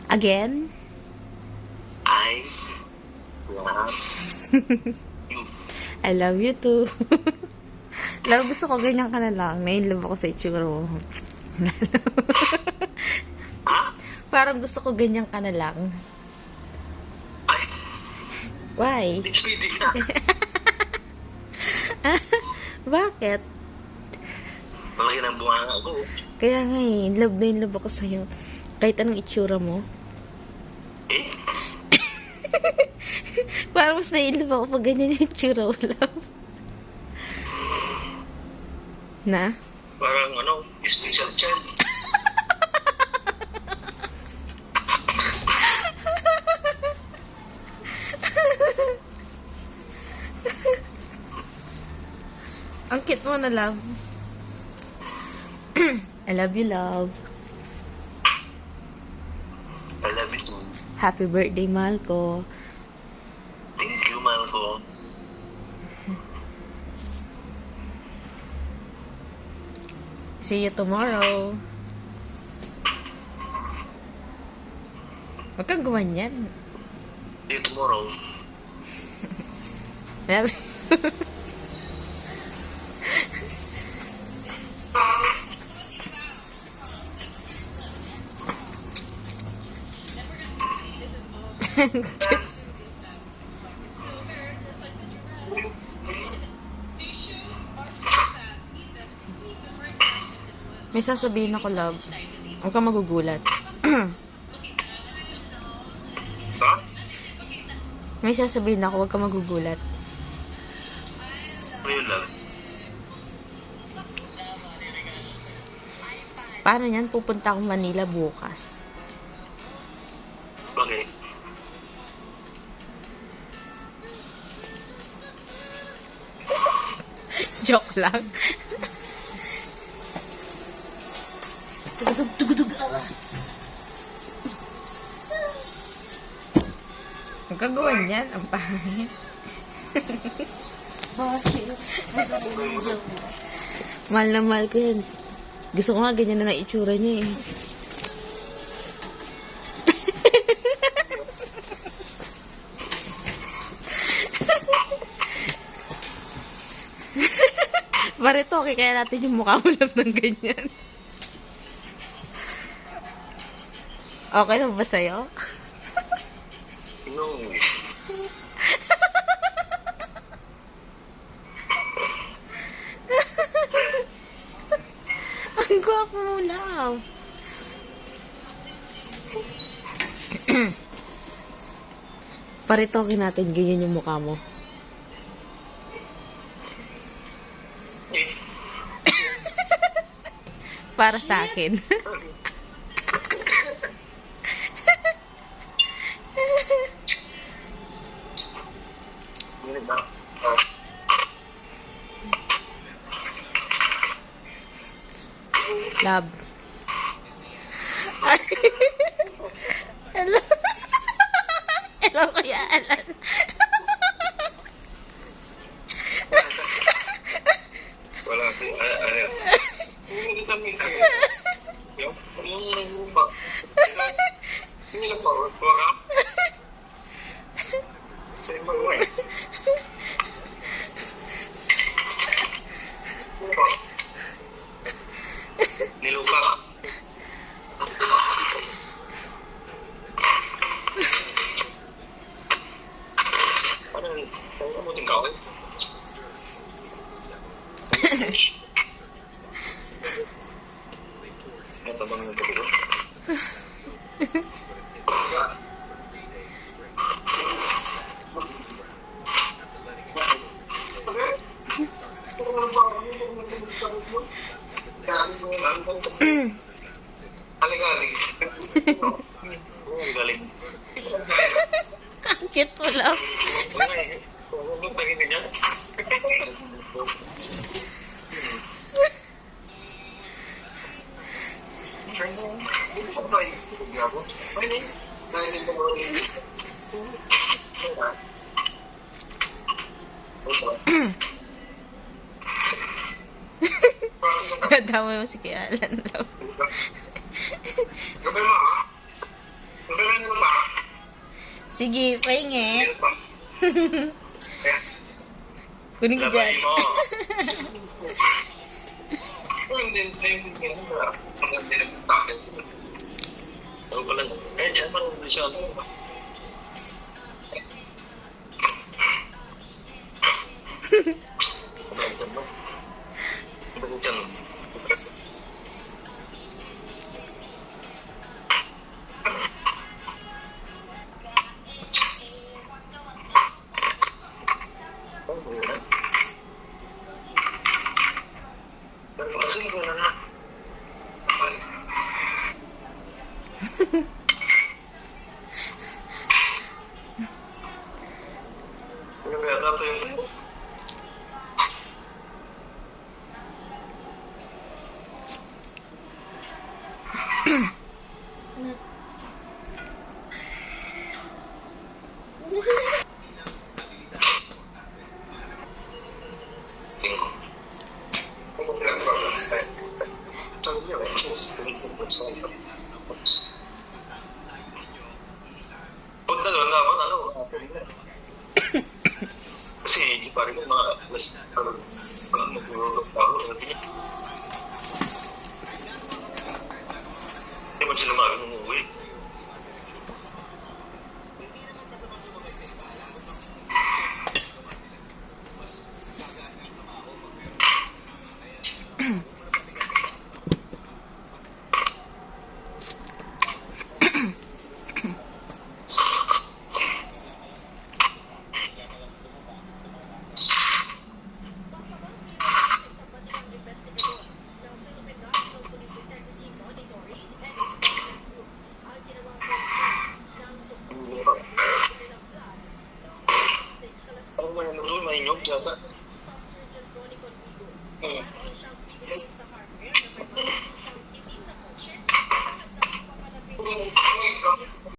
Again? I love you. I love you too. Love, gusto ko ganyan ka na lang. Na-inlove ako sa itsura mo. Ha? Parang gusto ko ganyan ka na lang. Ay, Why? hindi pwede na. Bakit? Malaki ng bunganga ko. Kaya nga eh, in love ako sa'yo. Kahit anong itsura mo. Eh, Parang mas na-inlove ako pag ganyan yung itsura mo, love. Na? parang ano, special child. Ang cute mo na, love. I love you, love. I love you too. Happy birthday, mahal ko. Thank you, mahal ko. See you tomorrow. Huwag kang gumanyan. See you tomorrow. Love. May sasabihin ako, love. Huwag kang magugulat. Ha? May sasabihin ako, huwag kang magugulat. Ano yun, love? Paano yan? Pupunta akong Manila bukas. Bakit? Joke lang. Tugudug, tugudug. Huwag kang gawan yan. Ang pangit. Mahal na mahal ko yan. Gusto ko nga ganyan na lang itsura niya eh. Paritoke, kaya natin yung mukha mo lang ng ganyan. Okay lang ba sa'yo? No. Ang gwapo mo, love. Paritoke natin, ganyan yung mukha mo. Eh, Para sa akin. hindi ba? Oh. Love. Ay. Hello. Hello, Kuya Alan. Wala ko. Ay. Hindi kami kayo. Yung lupa. Hindi lang pa. Wala. Sa'yo mag-uwi. Nilupa. Parang kamuting kawin. Ito bang nagkabilo? Galing. Galing. Ang cute mo, love. Huwag na ganyan. Kadamay mo si Kuya Alan, love. Gabi mo, ha? Gabi Sige, pahingi. Meron pa. Eh, Kunin ko dyan. labahin mo. Hindi ganun na. Ang ganda ng takin. Ano pala? Eh, dyan man ang siya. Kasi ko na nga. Ano ba yata ito yung... Tingko. Ano ba yata? Sabi niya, punta doon naman, ano? Kasi hindi pa rin mga mas magulog ako. Hindi man sila maaaring umuwi. Parang may inyong yata.